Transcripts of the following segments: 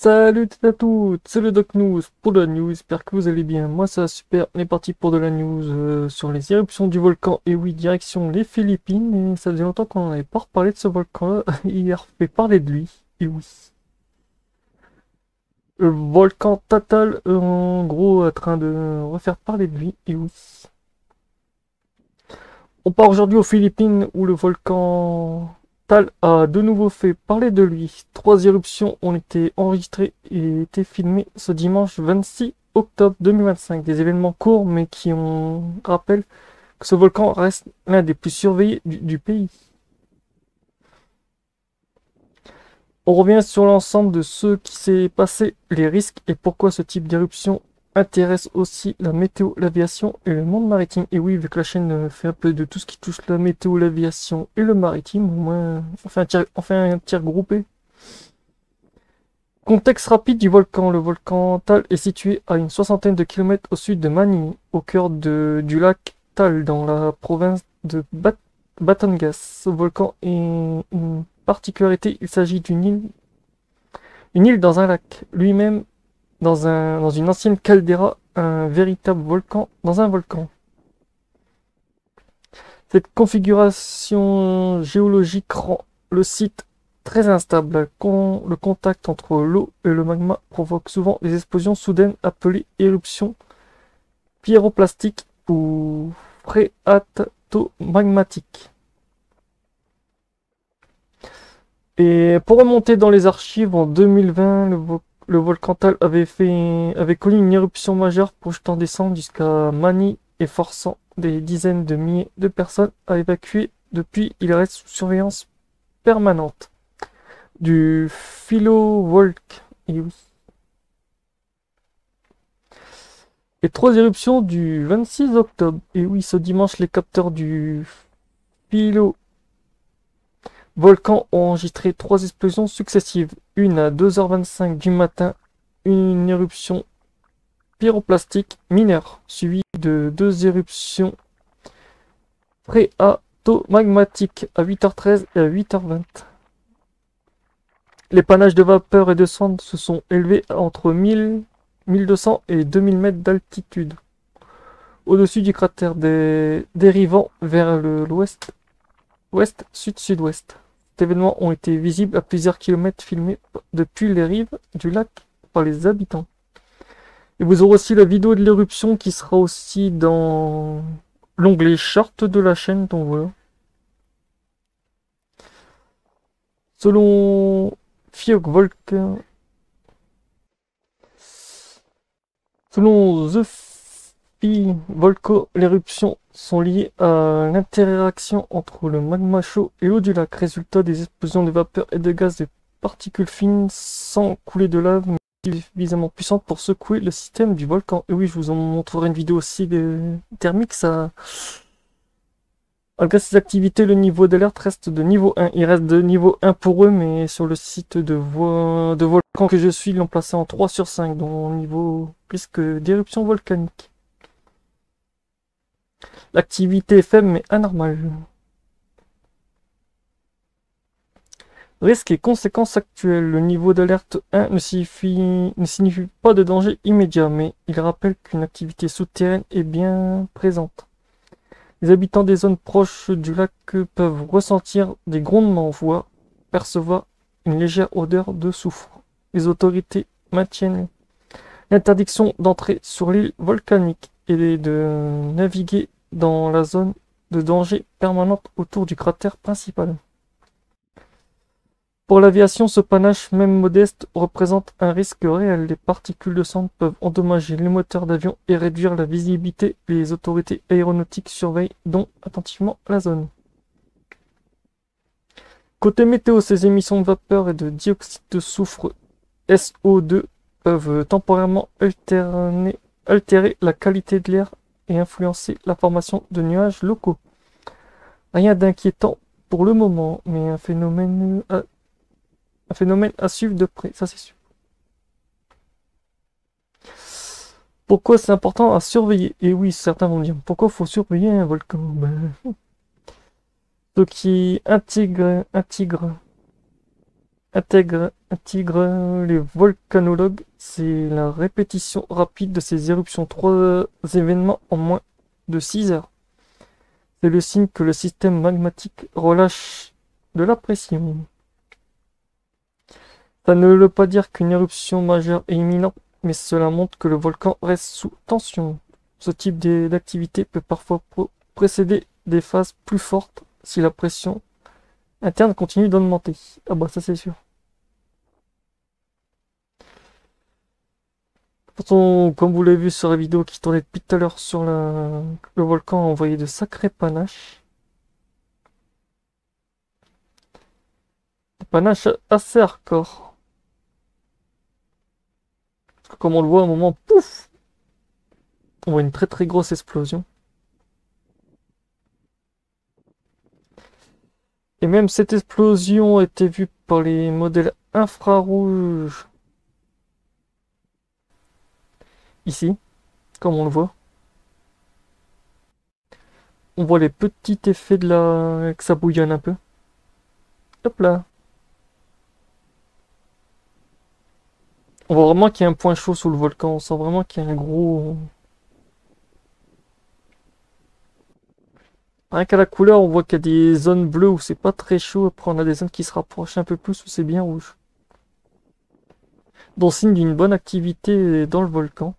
Salut à toutes, c'est le Doc News pour de la news, j'espère que vous allez bien. Moi ça va super, on est parti pour de la news sur les éruptions du volcan, et oui, direction les Philippines, et ça faisait longtemps qu'on n'avait pas reparlé de ce volcan-là, il a refait parler de lui, et oui. Le volcan Tatal, en gros, en train de refaire parler de lui, et oui. On part aujourd'hui aux Philippines où le volcan Tal a de nouveau fait parler de lui. Trois éruptions ont été enregistrées et été filmées ce dimanche 26 octobre 2025. Des événements courts mais qui ont rappellent que ce volcan reste l'un des plus surveillés du pays. On revient sur l'ensemble de ce qui s'est passé, les risques et pourquoi ce type d'éruption intéresse aussi la météo, l'aviation et le monde maritime. Et oui, vu que la chaîne fait un peu de tout ce qui touche la météo, l'aviation et le maritime, au moins on fait un tir groupé. Contexte rapide du volcan. Le volcan Tal est situé à une soixantaine de kilomètres au sud de Manille, au cœur du lac Tal, dans la province de Batangas. Ce volcan est une particularité, il s'agit une île dans un lac, lui-même dans une ancienne caldeira, un véritable volcan dans un volcan. Cette configuration géologique rend le site très instable. Le contact entre l'eau et le magma provoque souvent des explosions soudaines appelées éruptions pyroplastiques ou phréatomagmatiques. Et pour remonter dans les archives, en 2020, le volcan Tal avait connu une éruption majeure projetant des cendres jusqu'à Mani et forçant des dizaines de milliers de personnes à évacuer. Depuis, il reste sous surveillance permanente du phylovolc. Et oui. Les trois éruptions du 26 octobre. Et oui, ce dimanche, les capteurs du phylovolcan ont enregistré trois explosions successives. Une à 2h25 du matin, une éruption pyroplastique mineure, suivie de deux éruptions phréatomagmatiques à 8h13 et à 8h20. Les panaches de vapeur et de cendres se sont élevés entre 1200 et 2000 mètres d'altitude, au-dessus du cratère dérivant vers l'ouest, ouest, sud-sud-ouest. Ces événements ont été visibles à plusieurs kilomètres, filmés depuis les rives du lac par les habitants. Et vous aurez aussi la vidéo de l'éruption qui sera aussi dans l'onglet short de la chaîne, donc voilà. Selon Volcan, selon The Volco, les éruptions sont liées à l'interaction entre le magma chaud et l'eau du lac, résultat des explosions de vapeur et de gaz de particules fines sans couler de lave, mais suffisamment puissante pour secouer le système du volcan. Et oui, je vous en montrerai une vidéo aussi thermique. Malgré ces activités, le niveau d'alerte reste de niveau 1. Il reste de niveau 1 pour eux, mais sur le site de volcan que je suis, ils l'ont placé en 3 sur 5, dans le niveau risque d'éruption volcanique. L'activité est faible mais anormale. Risques et conséquences actuelles. Le niveau d'alerte 1 ne signifie pas de danger immédiat, mais il rappelle qu'une activité souterraine est bien présente. Les habitants des zones proches du lac peuvent ressentir des grondements, voire percevoir une légère odeur de soufre. Les autorités maintiennent l'interdiction d'entrer sur l'île volcanique et de naviguer dans la zone de danger permanente autour du cratère principal. Pour l'aviation, ce panache, même modeste, représente un risque réel. Les particules de cendres peuvent endommager les moteurs d'avion et réduire la visibilité. Les autorités aéronautiques surveillent donc attentivement la zone. Côté météo, ces émissions de vapeur et de dioxyde de soufre SO2 peuvent temporairement altérer la qualité de l'air et influencer la formation de nuages locaux. Rien d'inquiétant pour le moment, mais un phénomène à suivre de près, ça c'est sûr. Pourquoi c'est important à surveiller? Et oui, certains vont dire, pourquoi faut surveiller un volcan? Ce qui intègre Un tigre, les volcanologues, c'est la répétition rapide de ces éruptions. 3 événements en moins de 6 heures. C'est le signe que le système magmatique relâche de la pression. Ça ne veut pas dire qu'une éruption majeure est imminente, mais cela montre que le volcan reste sous tension. Ce type d'activité peut parfois précéder des phases plus fortes si la pression interne continue d'augmenter. Ah bah ça c'est sûr. De toute façon, comme vous l'avez vu sur la vidéo qui tournait depuis tout à l'heure sur le volcan, a envoyé de sacrés panaches. Des panaches assez hardcore. Parce que comme on le voit à un moment, pouf! On voit une très très grosse explosion. Et même cette explosion a été vue par les modèles infrarouges. Ici, comme on le voit. On voit les petits effets de que ça bouillonne un peu. Hop là. On voit vraiment qu'il y a un point chaud sous le volcan. On sent vraiment qu'il y a un gros... Rien qu'à la couleur, on voit qu'il y a des zones bleues où c'est pas très chaud. Après, on a des zones qui se rapprochent un peu plus où c'est bien rouge. Donc, signe d'une bonne activité dans le volcan.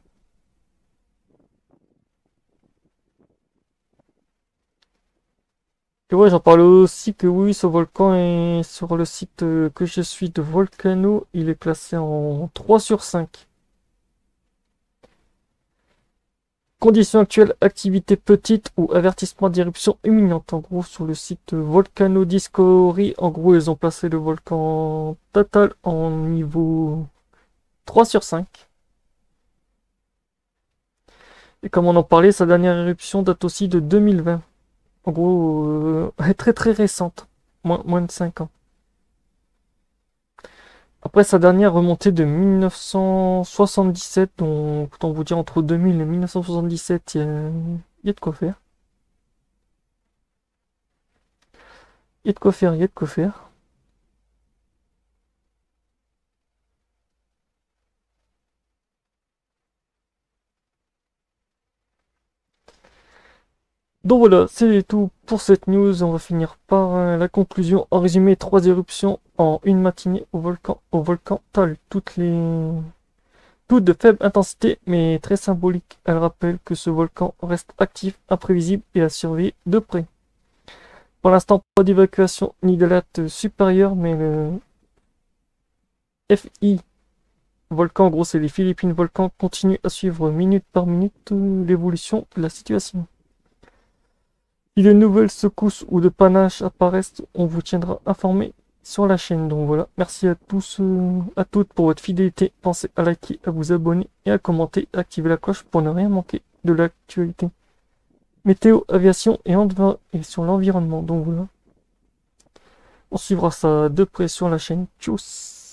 Et ouais, j'en parlais aussi que oui, ce volcan est sur le site que je suis de Volcano. Il est classé en 3 sur 5. Conditions actuelles, activité petite ou avertissement d'éruption imminente. En gros, sur le site Volcano Discovery, en gros, ils ont placé le volcan total en niveau 3 sur 5. Et comme on en parlait, sa dernière éruption date aussi de 2020. En gros, elle est très très récente. Moins de 5 ans. Après, sa dernière remontée de 1977, donc autant vous dire entre 2000 et 1977, il y a de quoi faire. Il y a de quoi faire, il y a de quoi faire. Donc voilà, c'est tout pour cette news. On va finir par la conclusion. En résumé, 3 éruptions en une matinée au volcan Tal. Toutes de faible intensité, mais très symboliques. Elle rappelle que ce volcan reste actif, imprévisible et à surveiller de près. Pour l'instant, pas d'évacuation ni d'alerte supérieure, mais le FI Volcan, en gros c'est les Philippines Volcan, continue à suivre minute par minute l'évolution de la situation. Si de nouvelles secousses ou de panaches apparaissent, on vous tiendra informé sur la chaîne. Donc voilà, merci à tous, à toutes pour votre fidélité. Pensez à liker, à vous abonner et à commenter, à activer la cloche pour ne rien manquer de l'actualité. Météo, aviation et sur l'environnement. Donc voilà, on suivra ça de près sur la chaîne. Tchuss!